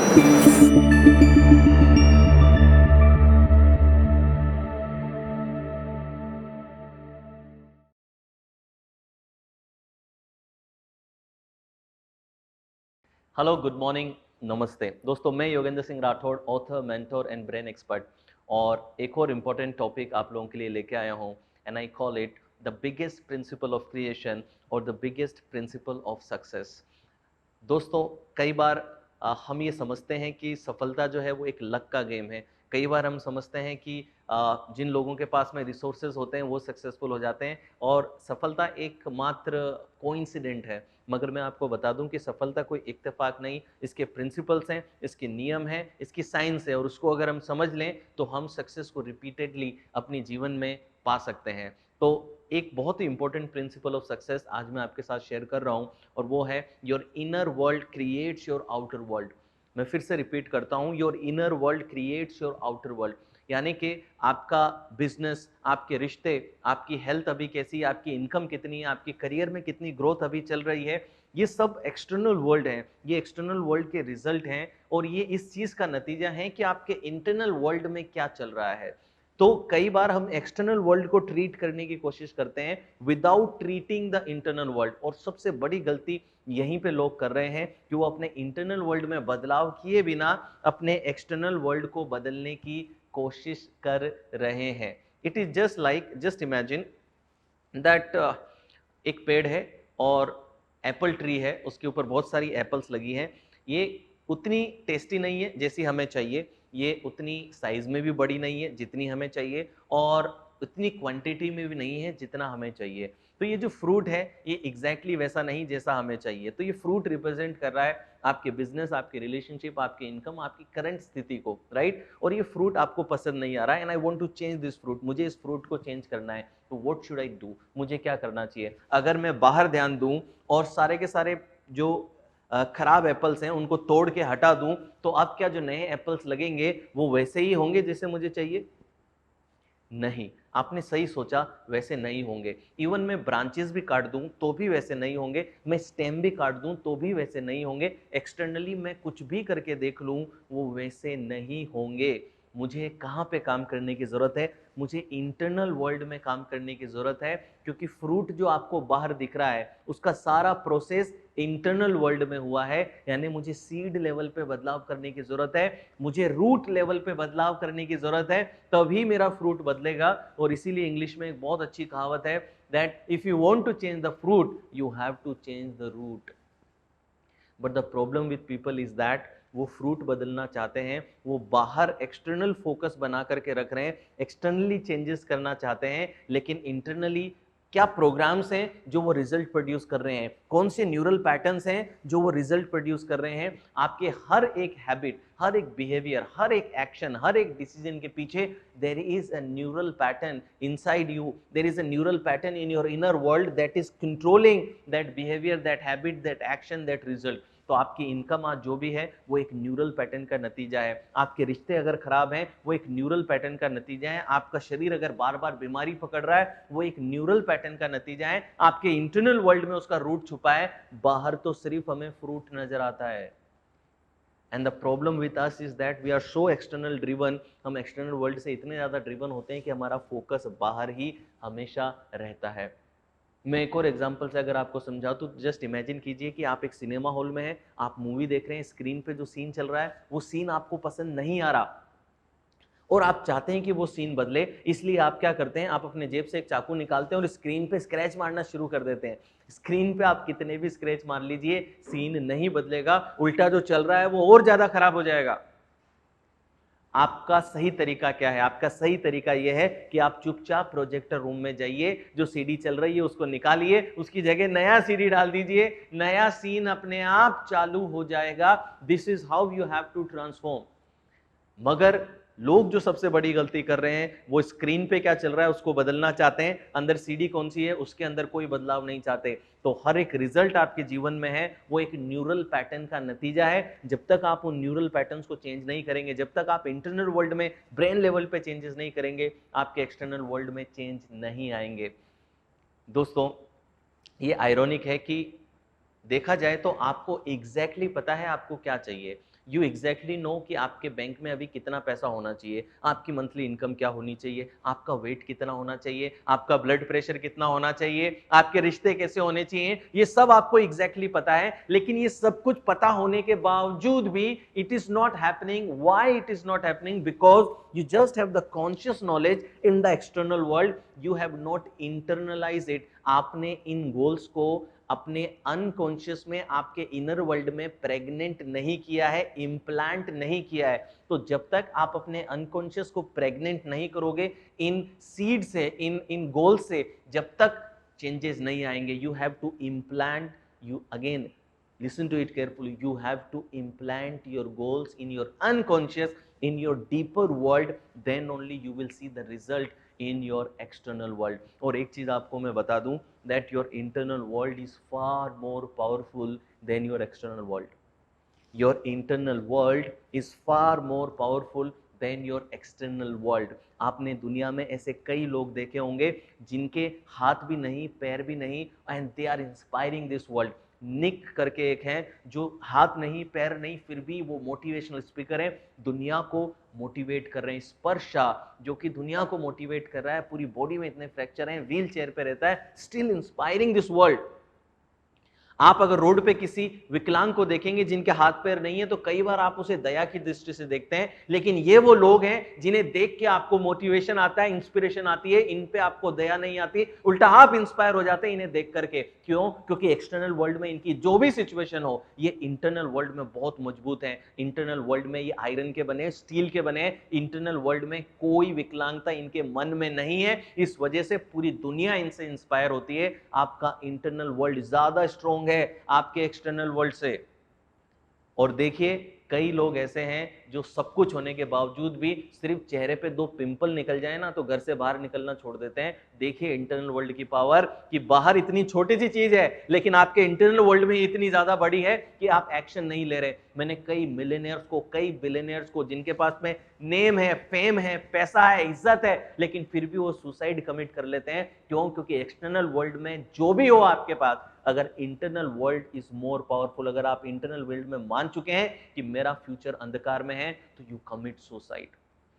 Hello, good morning, नमस्ते दोस्तों। मैं Yogendra Singh Rathore, author, mentor and brain expert, और एक और इम्पोर्टेंट टॉपिक आप लोगों के लिए लेके आया हूँ। And I call it the biggest principle of creation और the biggest principle of success. दोस्तों, कई बार हम ये समझते हैं कि सफलता जो है वो एक लक का गेम है। कई बार हम समझते हैं कि जिन लोगों के पास में रिसोर्सेज होते हैं वो सक्सेसफुल हो जाते हैं और सफलता एकमात्र कोइंसिडेंट है। मगर मैं आपको बता दूं कि सफलता कोई इत्तेफाक नहीं, इसके प्रिंसिपल्स हैं, इसके नियम हैं, इसकी साइंस है, और उसको अगर हम समझ लें तो हम सक्सेस को रिपीटेडली अपने जीवन में पा सकते हैं। तो एक बहुत ही इंपॉर्टेंट प्रिंसिपल ऑफ सक्सेस आज मैं आपके साथ शेयर कर रहा हूं, और वो है your inner world creates your outer world. मैं फिर से रिपीट करता हूं, your inner world creates your outer world. यानी कि आपका बिजनेस, आपके रिश्ते, आपकी हेल्थ अभी कैसी है, आपकी इनकम कितनी है, आपकी करियर में कितनी ग्रोथ अभी चल रही है, ये सब एक्सटर्नल वर्ल्ड है, ये एक्सटर्नल वर्ल्ड के रिजल्ट हैं, और ये इस चीज का नतीजा है कि आपके इंटरनल वर्ल्ड में क्या चल रहा है। तो कई बार हम एक्सटर्नल वर्ल्ड को ट्रीट करने की कोशिश करते हैं without treating the internal world, और सबसे बड़ी गलती यहीं पे लोग कर रहे हैं कि वो अपने इंटरनल वर्ल्ड में बदलाव किए बिना अपने एक्सटर्नल वर्ल्ड को बदलने की कोशिश कर रहे हैं। It is just like, just imagine that एक पेड़ है और एप्पल ट्री है, उसके ऊपर बहुत सारी एप्पल्स लगी हैं। ये उतनी टेस्टी नहीं है जैसी हमें चाहिए, ये उतनी साइज में भी बड़ी नहीं है जितनी हमें चाहिए, और उतनी क्वांटिटी में भी नहीं है जितना हमें चाहिए। तो ये जो फ्रूट है ये एग्जैक्टली वैसा नहीं जैसा हमें चाहिए। तो ये फ्रूट रिप्रेजेंट कर रहा है आपके बिजनेस, आपके रिलेशनशिप, आपके इनकम, आपकी करंट स्थिति को, राइट। और ये फ्रूट आपको पसंद नहीं आ रहा है, and I want to change this fruit, मुझे इस फ्रूट को चेंज करना है। तो व्हाट शुड आई डू, मुझे क्या करना चाहिए? अगर मैं बाहर ध्यान दूं और सारे के सारे जो खराब एप्पल्स हैं उनको तोड़ के हटा दूं, तो अब क्या जो नए एप्पल्स लगेंगे वो वैसे ही होंगे जैसे मुझे चाहिए? नहीं, आपने सही सोचा, वैसे नहीं होंगे। इवन मैं ब्रांचेस भी काट दूं तो भी वैसे नहीं होंगे, मैं स्टेम भी काट दूं तो भी वैसे नहीं होंगे, एक्सटर्नली मैं कुछ भी करके देख लूं वो वैसे नहीं होंगे। मुझे कहां पे काम करने की जरूरत है? मुझे इंटरनल वर्ल्ड में काम करने की जरूरत है, क्योंकि फ्रूट जो आपको बाहर दिख रहा है उसका सारा प्रोसेस इंटरनल वर्ल्ड में हुआ है। यानी मुझे सीड लेवल पे बदलाव करने की जरूरत है, मुझे रूट लेवल पे बदलाव करने की जरूरत है, तभी मेरा फ्रूट बदलेगा। और इसीलिए इंग्लिश में एक बहुत अच्छी कहावत है that if you want to change the fruit you have to change the root. But the problem with people is that वो फ्रूट बदलना चाहते हैं, वो बाहर एक्सटर्नल फोकस बना करके रख रहे हैं, एक्सटर्नली चेंजेस करना चाहते हैं, लेकिन इंटरनली क्या प्रोग्राम्स हैं जो वो रिजल्ट प्रोड्यूस कर रहे हैं, कौन से न्यूरल पैटर्न्स हैं जो वो रिजल्ट प्रोड्यूस कर रहे हैं। आपके हर एक हैबिट, हर एक बिहेवियर, हर एक एक्शन, हर एक डिसीजन के पीछे there is a neural pattern inside you, there is a neural pattern in your inner world that is controlling that behaviour, that habit, that action, that result. तो आपकी income आज जो भी है वो एक न्यूरल पैटर्न का नतीजा है, आपके रिश्ते अगर खराब हैं वो एक न्यूरल पैटर्न का नतीजा है, आपका शरीर अगर बार बार बीमारी पकड़ रहा है वो एक न्यूरल पैटर्न का नतीजा है, आपके इंटरनल वर्ल्ड में उसका रूट छुपा है। बाहर तो सिर्फ हमें फ्रूट नजर आता है। And the problem with us is that we are so external driven, हम एक्सटर्नल वर्ल्ड से इतने ज्यादा ड्रिवन होते हैं कि हमारा फोकस बाहर ही हमेशा रहता है। मैं एक और एग्जांपल से अगर आपको समझाऊं तो जस्ट इमेजिन कीजिए कि आप एक सिनेमा हॉल में हैं, आप मूवी देख रहे हैं, स्क्रीन पे जो सीन चल रहा है वो सीन आपको पसंद नहीं आ रहा और आप चाहते हैं कि वो सीन बदले, इसलिए आप क्या करते हैं, आप अपने जेब से एक चाकू निकालते हैं और स्क्रीन पे स्क्रैच मारना शुरू कर देते हैं। स्क्रीन पे आप कितने भी स्क्रैच मार लीजिए, सीन नहीं बदलेगा, उल्टा जो चल रहा है वो और ज्यादा खराब हो जाएगा। आपका सही तरीका क्या है? आपका सही तरीका यह है कि आप चुपचाप प्रोजेक्टर रूम में जाइए, जो सीडी चल रही है उसको निकालिए, उसकी जगह नया सीडी डाल दीजिए, नया सीन अपने आप चालू हो जाएगा। This is how you have to transform. मगर लोग जो सबसे बड़ी गलती कर रहे हैं वो स्क्रीन पे क्या चल रहा है उसको बदलना चाहते हैं, अंदर सीडी कौन सी है उसके अंदर कोई बदलाव नहीं चाहते। तो हर एक रिजल्ट आपके जीवन में है वो एक न्यूरल पैटर्न का नतीजा है। जब तक आप उन न्यूरल पैटर्न्स को चेंज नहीं करेंगे, जब तक आप इंटरनल वर्ल्ड में ब्रेन लेवल पे चेंजेस नहीं करेंगे, आपके एक्सटर्नल वर्ल्ड में चेंज नहीं आएंगे। दोस्तों, ये आयरॉनिक है कि देखा जाए तो आपको एग्जैक्टली पता है आपको क्या चाहिए, यू एग्जैक्टली नो कि आपके बैंक में अभी कितना पैसा होना चाहिए, आपकी मंथली इनकम क्या होनी चाहिए, आपका वेट कितना होना चाहिए, आपका ब्लड प्रेशर कितना होना चाहिए, आपके रिश्ते कैसे होने चाहिए, ये सब आपको एग्जैक्टली पता है। लेकिन ये सब कुछ पता होने के बावजूद भी it is not happening. Why it is not happening? Because you just have the conscious knowledge in the external world, you have not internalized it। आपने इन गोल्स को अपने अनकॉन्शियस में, आपके इनर वर्ल्ड में प्रेग्नेंट नहीं किया है, इम्प्लांट नहीं किया है। तो जब तक आप अपने अनकॉन्शियस को प्रेग्नेंट नहीं करोगे इन सीड से, इन गोल से, जब तक चेंजेस नहीं आएंगे। You have to implant, you again listen to it carefully, you have to implant your goals in your unconscious, in your deeper world, then only you will see the result in your external world। और एक चीज आपको मैं बता दूं, that your internal world is far more powerful than your external world। your internal world is far more powerful than your external world। आपने दुनिया में ऐसे कई लोग देखे होंगे जिनके हाथ भी नहीं, पैर भी नहीं, and they are inspiring this world. Nick करके एक हैं जो हाथ नहीं, पैर नहीं, फिर भी वो मोटिवेशनल स्पीकर हैं, दुनिया को मोटिवेट कर रहे हैं। स्पर्शा जो कि दुनिया को मोटिवेट कर रहा है, पूरी बॉडी में इतने फ्रैक्चर हैं, व्हील चेयर पे रहता है, स्टिल इंस्पायरिंग दिस वर्ल्ड। आप अगर रोड पे किसी विकलांग को देखेंगे जिनके हाथ पैर नहीं है, तो कई बार आप उसे दया की दृष्टि से देखते हैं, लेकिन ये वो लोग हैं जिन्हें देख के आपको मोटिवेशन आता है, इंस्पिरेशन आती है। इन पे आपको दया नहीं आती, उल्टा आप इंस्पायर हो जाते हैं इन्हें देख करके। क्यों? क्योंकि एक्सटर्नल वर्ल्ड में इनकी जो भी सिचुएशन हो, ये इंटरनल वर्ल्ड में बहुत मजबूत है। इंटरनल वर्ल्ड में ये आयरन के बने, स्टील के बने। इंटरनल वर्ल्ड में कोई विकलांगता इनके मन में नहीं है, इस वजह से पूरी दुनिया इनसे इंस्पायर होती है। आपका इंटरनल वर्ल्ड ज्यादा स्ट्रॉन्ग है आपके एक्सटर्नल वर्ल्ड से। और देखिए कई लोग ऐसे हैं जो सब कुछ होने के बावजूद भी सिर्फ चेहरे पे 2 पिंपल निकल जाए ना तो घर से बाहर निकलना छोड़ देते हैं। देखिए इंटरनल वर्ल्ड की पावर, कि बाहर इतनी छोटी सी चीज है लेकिन आपके इंटरनल वर्ल्ड में इतनी ज्यादा बड़ी है कि आप एक्शन नहीं ले रहे। मैंने कई मिलियनियर्स को, कई बिलियनियर्स को जिनके पास में नेम है, फेम है, पैसा है, इज्जत है, लेकिन फिर भी वो सुसाइड कमिट कर लेते हैं। क्यों? क्योंकि एक्सटर्नल वर्ल्ड में जो भी हो आपके पास, अगर internal world is more powerful, अगर आप इंटरनल वर्ल्ड में मान चुके हैं कि मेरा फ्यूचर अंधकार में है, तो यू कमिट सुसाइड।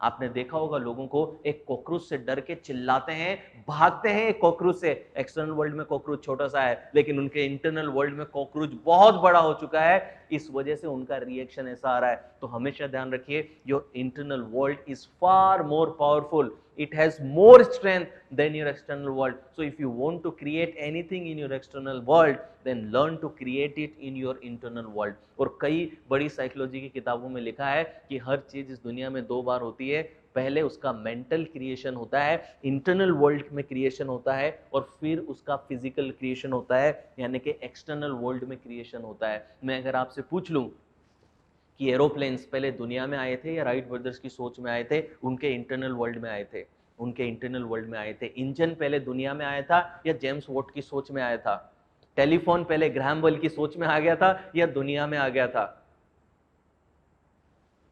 आपने देखा होगा लोगों को, एक कॉकरोच से डर के चिल्लाते हैं, भागते हैं एक कॉकरोच से। एक्सटर्नल वर्ल्ड में कॉकरोच छोटा सा है, लेकिन उनके इंटरनल वर्ल्ड में कॉकरोच बहुत बड़ा हो चुका है, इस वजह से उनका रिएक्शन ऐसा आ रहा है। तो हमेशा ध्यान रखिए, your internal world is far more powerful, it has more strength than your external world। so if you want to create anything in your external world, then learn to create it in your internal world। और कई बड़ी psychology की किताबों में लिखा है कि हर चीज इस दुनिया में 2 बार होती है। पहले उसका मेंटल क्रिएशन होता है, इंटरनल वर्ल्ड में क्रिएशन होता है, और फिर उसका फिजिकल क्रिएशन होता है, यानी कि एक्सटर्नल वर्ल्ड में क्रिएशन होता है। मैं अगर आपसे पूछ लूं कि एरोप्लेन्स पहले दुनिया में आए थे या राइट ब्रदर्स की सोच में आए थे, उनके इंटरनल वर्ल्ड में आए थे, उनके इंटरनल वर्ल्ड में आए थे। इंजन पहले दुनिया में आया था या जेम्स वॉट की सोच में आया था? टेलीफोन पहले ग्राहम बेल की सोच में आ गया था या दुनिया में आ गया था?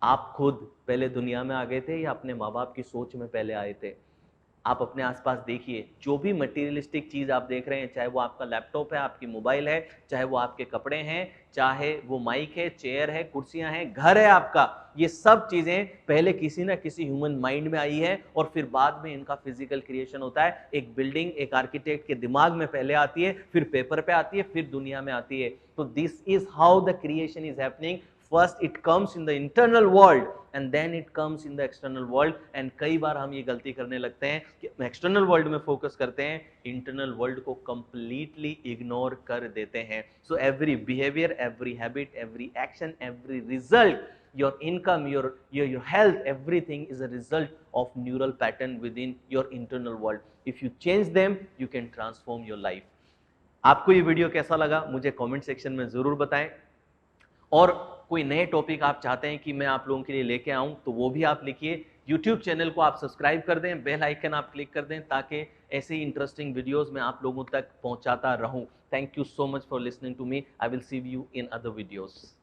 आप खुद पहले दुनिया में आ गए थे या अपने माँ बाप की सोच में पहले आए थे? आप अपने आसपास देखिए, जो भी मटेरियलिस्टिक चीज आप देख रहे हैं, चाहे वो आपका लैपटॉप है, आपकी मोबाइल है, चाहे वो आपके कपड़े हैं, चाहे वो माइक है, चेयर है, कुर्सियां हैं, घर है आपका, ये सब चीजें पहले किसी ना किसी ह्यूमन माइंड में आई है और फिर बाद में इनका फिजिकल क्रिएशन होता है। एक बिल्डिंग एक आर्किटेक्ट के दिमाग में पहले आती है, फिर पेपर पे आती है, फिर दुनिया में आती है। तो this is how the creation is happening. First it comes in the internal world and then it comes in the external world. And कई बार हम ये गलती करने लगते हैं कि एक्सटर्नल वर्ल्ड में फोकस करते हैं, इंटरनल वर्ल्ड को कंप्लीटली इग्नोर कर देते हैं। So every behaviour, every habit, every action, every result, your income, your health, everything is a result of neural pattern within your internal world। if you change them, you can transform your life। आपको ये video कैसा लगा मुझे comment section में जरूर बताएं, और कोई नए टॉपिक आप चाहते हैं कि मैं आप लोगों के लिए लेके आऊं तो वो भी आप लिखिए। यूट्यूब चैनल को आप सब्सक्राइब कर दें, बेल आइकन आप क्लिक कर दें, ताकि ऐसे ही इंटरेस्टिंग वीडियोस मैं आप लोगों तक पहुंचाता रहूं। Thank you so much for listening to me. I will see you in other videos.